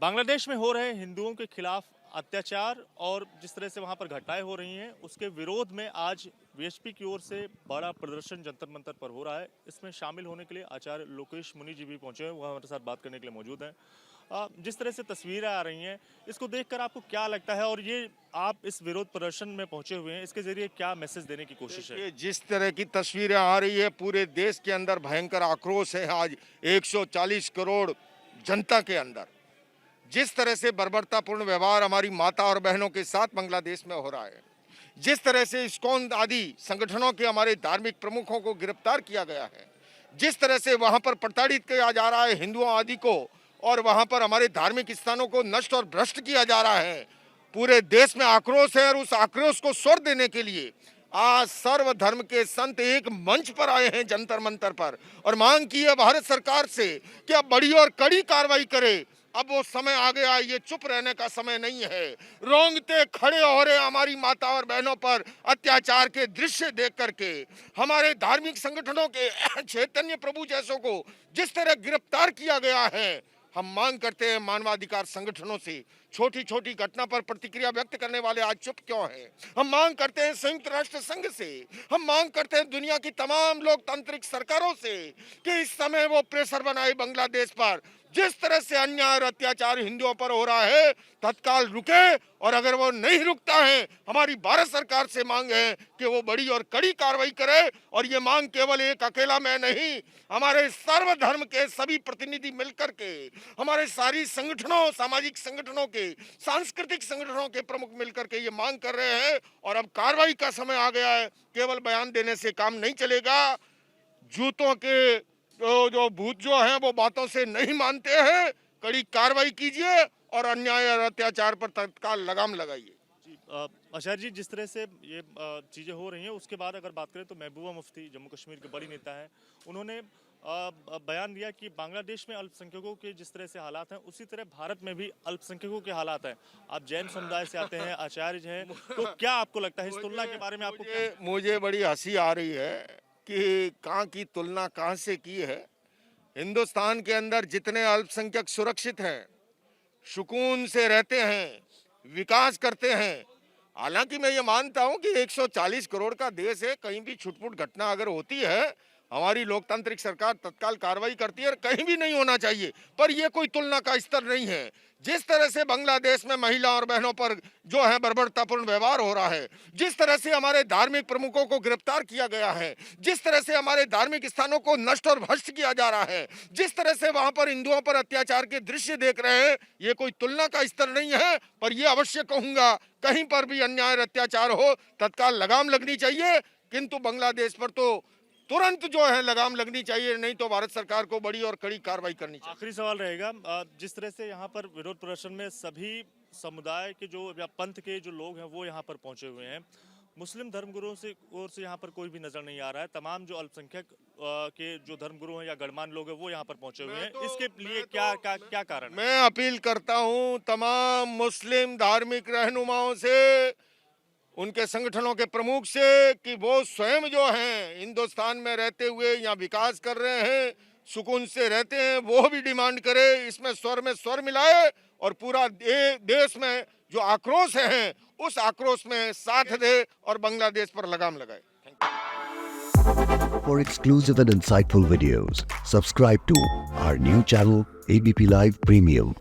बांग्लादेश में हो रहे हिंदुओं के खिलाफ अत्याचार और जिस तरह से वहां पर घटनाएं हो रही हैं उसके विरोध में आज वीएचपी की ओर से बड़ा प्रदर्शन जंतर मंतर पर हो रहा है। इसमें शामिल होने के लिए आचार्य लोकेश मुनि जी भी पहुंचे हैं, वो हमारे साथ बात करने के लिए मौजूद हैं। जिस तरह से तस्वीरें आ रही हैं इसको देखकर आपको क्या लगता है और ये आप इस विरोध प्रदर्शन में पहुंचे हुए हैं, इसके जरिए क्या मैसेज देने की कोशिश है? जिस तरह की तस्वीरें आ रही है, पूरे देश के अंदर भयंकर आक्रोश है। आज 140 करोड़ जनता के अंदर जिस तरह से बर्बरतापूर्ण व्यवहार हमारी माता और बहनों के साथ बांग्लादेश में हो रहा है, जिस तरह से इस्कॉन आदि संगठनों के हमारे धार्मिक प्रमुखों को गिरफ्तार किया गया है, जिस तरह से वहां पर प्रताड़ित किया जा रहा है हिंदुओं आदि को, और वहां पर हमारे धार्मिक स्थानों को नष्ट और भ्रष्ट किया जा रहा है, पूरे देश में आक्रोश है। और उस आक्रोश को स्वर देने के लिए आज सर्वधर्म के संत एक मंच पर आए हैं जंतर मंतर पर, और मांग की है भारत सरकार से कि अब बड़ी और कड़ी कार्रवाई करे। अब वो समय आ गया, ये चुप रहने का समय नहीं है। रोंगटे खड़े हो रहे हमारी माता और बहनों पर अत्याचार के दृश्य देख करके। हमारे धार्मिक संगठनों के चैतन्य प्रभु जैसों को जिस तरह गिरफ्तार किया गया है, हम मांग करते हैं मानवाधिकार संगठनों से, छोटी छोटी घटना पर प्रतिक्रिया व्यक्त करने वाले आज चुप क्यों हैं? हम मांग करते हैं संयुक्त राष्ट्र संघ से, हम मांग करते हैं दुनिया की तमाम लोकतांत्रिक सरकारों से कि इस समय वो प्रेशर बनाए बांग्लादेश पर। जिस तरह से अन्याय और अत्याचार हिंदुओं पर हो रहा है तत्काल रुके, और अगर वो नहीं रुकता है हमारी भारत सरकार से मांग है कि वो बड़ी और कड़ी कार्रवाई करे। और ये मांग केवल एक अकेला मैं नहीं, हमारे सर्वधर्म के सभी प्रतिनिधि मिलकर के, हमारे सारी संगठनों, सामाजिक संगठनों के, सांस्कृतिक संगठनों के प्रमुख मिलकर के ये मांग कर रहे हैं। और अब कार्रवाई का समय आ गया है, केवल बयान देने से काम नहीं चलेगा। जूतों के जो भूत जो हैं वो बातों से नहीं मानते हैं। कड़ी कार्रवाई कीजिए और अन्याय और अत्याचार पर तत्काल लगाम लगाइए। आचार्य जी, जिस तरह से ये चीज़ें हो रही हैं उसके बाद अगर बात करें तो महबूबा मुफ्ती जम्मू कश्मीर के बड़ी नेता हैं, उन्होंने बयान दिया कि बांग्लादेश में अल्पसंख्यकों के जिस तरह से हालात हैं उसी तरह भारत में भी अल्पसंख्यकों के हालात हैं। आप जैन समुदाय से आते हैं, आचार्य हैं, तो क्या आपको लगता है इस तुलना के बारे में? आपको मुझे बड़ी हंसी आ रही है कि कहाँ की तुलना कहाँ से की है। हिंदुस्तान के अंदर जितने अल्पसंख्यक सुरक्षित हैं, सुकून से रहते हैं, विकास करते हैं। हालांकि मैं ये मानता हूं कि 140 करोड़ का देश है, कहीं भी छुटपुट घटना अगर होती है हमारी लोकतांत्रिक सरकार तत्काल कार्रवाई करती है, और कहीं भी नहीं होना चाहिए। पर यह कोई तुलना का स्तर नहीं है। जिस तरह से बांग्लादेश में महिला और बहनों पर जो है बर्बरतापूर्ण व्यवहार हो रहा है, जिस तरह से हमारे धार्मिक प्रमुखों को गिरफ्तार किया गया है, जिस तरह से हमारे धार्मिक स्थानों को नष्ट और भ्रष्ट किया जा रहा है, जिस तरह से वहां पर हिंदुओं पर अत्याचार के दृश्य देख रहे हैं, ये कोई तुलना का स्तर नहीं है। पर यह अवश्य कहूंगा, कहीं पर भी अन्याय और अत्याचार हो तत्काल लगाम लगनी चाहिए। किंतु बांग्लादेश पर तो तुरंत जो है लगाम लगनी चाहिए, नहीं तो भारत सरकार को बड़ी और कड़ी कार्रवाई करनी चाहिए। आखिरी सवाल रहेगा, जिस तरह से यहाँ पर विरोध प्रदर्शन में सभी समुदाय के जो या पंथ के जो लोग हैं वो यहाँ पर पहुंचे हुए हैं, मुस्लिम धर्मगुरुओं से ओर से यहाँ पर कोई भी नजर नहीं आ रहा है। तमाम जो अल्पसंख्यक के जो धर्मगुरु हैं या गणमान्य लोग हैं वो यहाँ पर पहुंचे हुए हैं। इसके लिए क्या कारण? मैं अपील करता हूँ तमाम मुस्लिम धार्मिक रहनुमाओं से, उनके संगठनों के प्रमुख से, कि वो स्वयं जो हैं हिंदुस्तान में रहते हुए यहाँ विकास कर रहे हैं, सुकून से रहते हैं, वो भी डिमांड करे, इसमें स्वर में स्वर मिलाए और पूरा देश में जो आक्रोश है उस आक्रोश में साथ दे और बांग्लादेश पर लगाम लगाए। For exclusive and insightful videos, subscribe to our new channel ABP Live Premium.